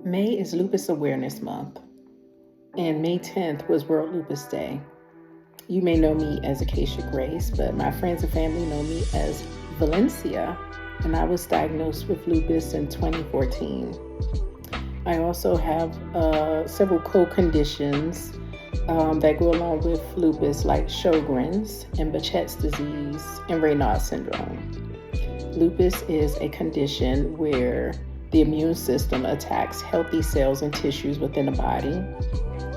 May is Lupus Awareness Month, and May 10th was World Lupus Day. You may know me as Acacia Grace, but my friends and family know me as Valencia, and I was diagnosed with lupus in 2014. I also have several co-conditions that go along with lupus, like Sjorgrens and Behçet's disease and Raynaud's syndrome. Lupus is a condition where the immune system attacks healthy cells and tissues within the body.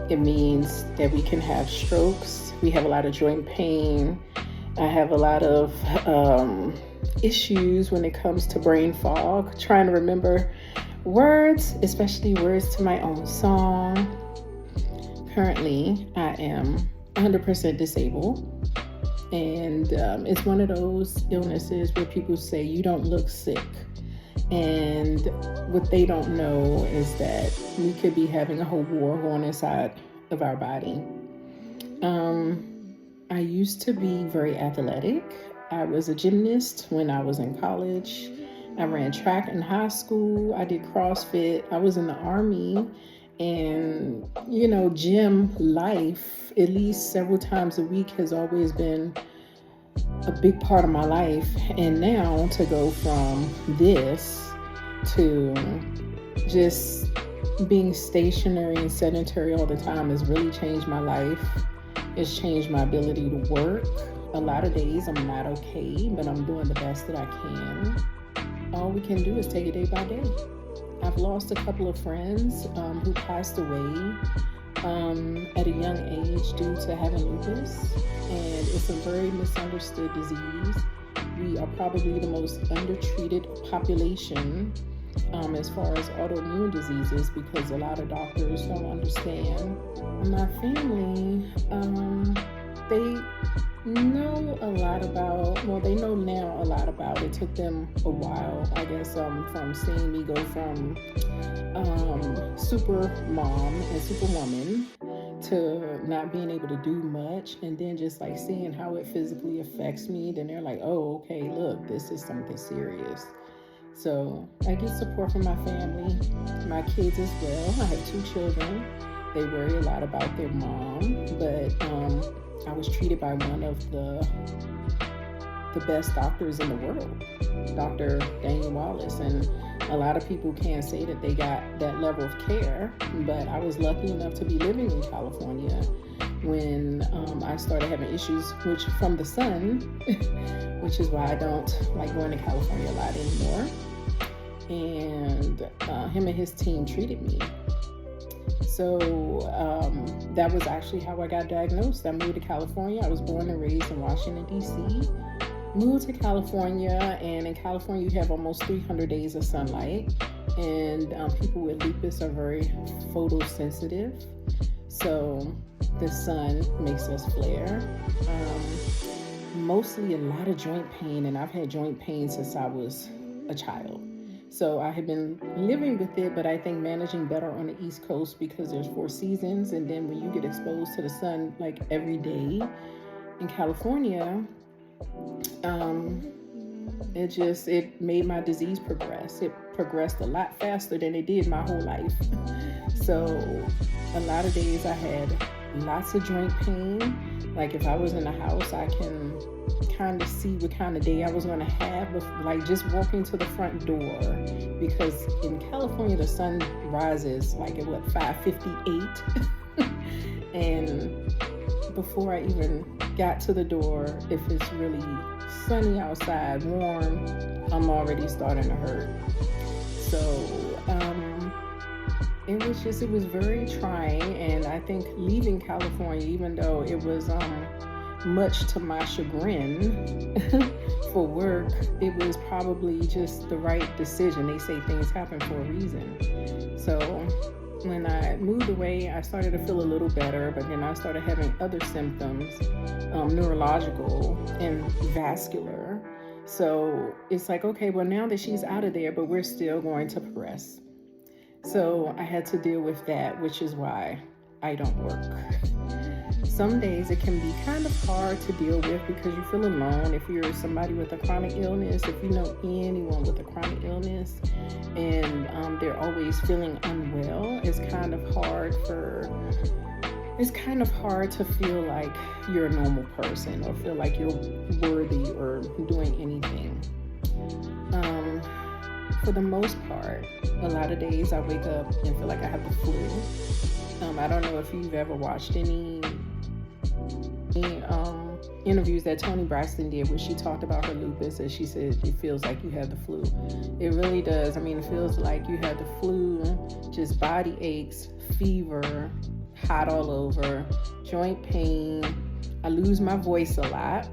It means that we can have strokes. We have a lot of joint pain. I have a lot of issues when it comes to brain fog, trying to remember words, especially words to my own song. Currently, I am 100% disabled. And it's one of those illnesses where people say you don't look sick. And what they don't know is that we could be having a whole war going inside of our body. I used to be very athletic. I was a gymnast when I was in college. I ran track in high school. I did CrossFit. I was in the Army. And, gym life, at least several times a week, has always been a big part of my life. And now to go from this to just being stationary and sedentary all the time has really changed my life. It's changed my ability to work. A lot of days I'm not okay, but I'm doing the best that I can. All we can do is take it day by day. I've lost a couple of friends who passed away at a young age due to having lupus, and it's a very misunderstood disease. We are probably the most undertreated population as far as autoimmune diseases because a lot of doctors don't understand. My family, they know a lot about, they know now a lot about it. It took them a while, I guess, from seeing me go from super mom and superwoman to not being able to do much, and then just like seeing how it physically affects me. Then they're like, oh, okay, look, this is something serious. So I get support from my family, my kids as well. I have 2 children. They worry a lot about their mom, but I was treated by one of the best doctors in the world, Dr. Wallace, and a lot of people can't say that they got that level of care, but I was lucky enough to be living in California when I started having issues from the sun, which is why I don't like going to California a lot anymore. And him and his team treated me. So that was actually how I got diagnosed. I moved to California. I was born and raised in Washington, D.C. Moved to California, and in California you have almost 300 days of sunlight. And people with lupus are very photosensitive. So the sun makes us flare. Mostly a lot of joint pain, and I've had joint pain since I was a child. So I have been living with it, but I think managing better on the East Coast because there's 4 seasons. And then when you get exposed to the sun like every day in California, it made my disease progress. It progressed a lot faster than it did my whole life. So a lot of days I had lots of joint pain. Like if I was in the house, I can kind of see what kind of day I was going to have, like just walking to the front door, because in California the sun rises like at 5:58 and before I even got to the door, if it's really sunny outside, warm, I'm already starting to hurt. So it was very trying, and I think leaving California, even though it was much to my chagrin for work, it was probably just the right decision. They say things happen for a reason. So when I moved away, I started to feel a little better, but then I started having other symptoms, neurological and vascular. So it's like, okay, well now that she's out of there, but we're still going to progress. So I had to deal with that, which is why I don't work. Some days it can be kind of hard to deal with because you feel alone. If you're somebody with a chronic illness, if you know anyone with a chronic illness, and they're always feeling unwell, it's kind of hard to feel like you're a normal person or feel like you're worthy or doing anything. For the most part, a lot of days I wake up and feel like I have the flu. I don't know if you've ever watched any interviews that Toni Braxton did where she talked about her lupus, and she said it feels like you have the flu. It really does. I mean, it feels like you have the flu, just body aches, fever, hot all over, joint pain. I lose my voice a lot,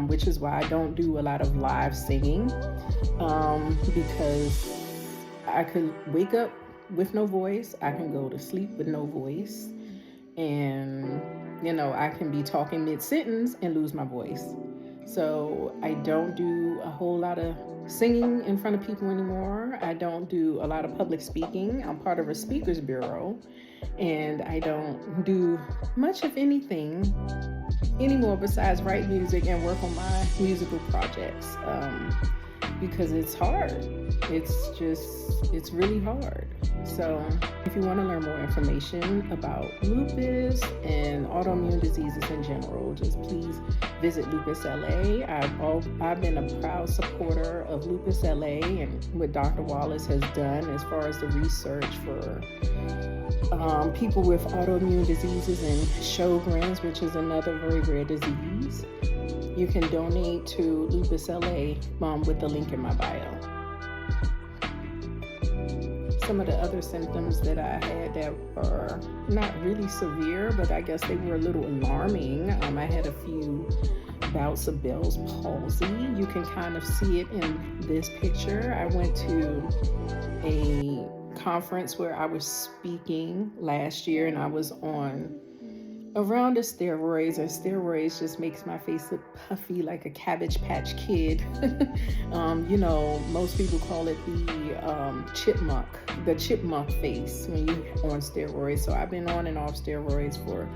which is why I don't do a lot of live singing, because I could wake up with no voice, I can go to sleep with no voice, and I can be talking mid-sentence and lose my voice. So I don't do a whole lot of singing in front of people anymore. I don't do a lot of public speaking. I'm part of a speakers bureau, and I don't do much of anything anymore besides write music and work on my musical projects, because it's hard. It's really hard. So if you want to learn more information about lupus and autoimmune diseases in general, just please visit LupusLA. I've been a proud supporter of LupusLA and what Dr. Wallace has done as far as the research for people with autoimmune diseases and Sjorgrens, which is another very rare disease. You can donate to LupusLA with the link in my bio. Some of the other symptoms that I had that are not really severe, but I guess they were a little alarming. I had a few bouts of Bell's palsy. You can kind of see it in this picture. I went to a conference where I was speaking last year, and I was on around the steroids, and steroids just makes my face look puffy like a Cabbage Patch Kid. Most people call it the chipmunk face when you're on steroids. So I've been on and off steroids for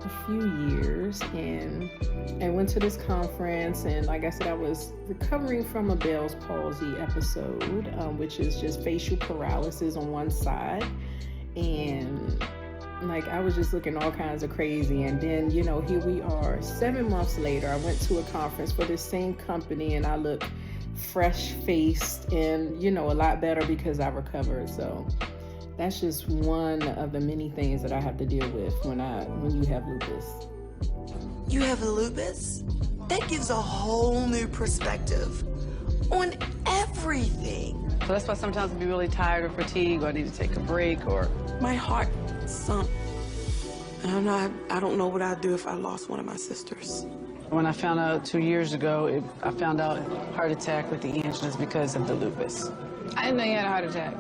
a few years, and I went to this conference, and like I said, I was recovering from a Bell's palsy episode, which is just facial paralysis on one side, and I was just looking all kinds of crazy. And then, here we are 7 months later. I went to a conference for this same company, and I look fresh-faced and, a lot better because I recovered. So that's just one of the many things that I have to deal with when you have lupus. You have lupus? That gives a whole new perspective on everything. So that's why sometimes I'll be really tired or fatigued, or I need to take a break, or... My heart sunk. And I don't know what I'd do if I lost one of my sisters. When I found out 2 years ago, I found out heart attack with the angina because of the lupus. I didn't know you had a heart attack.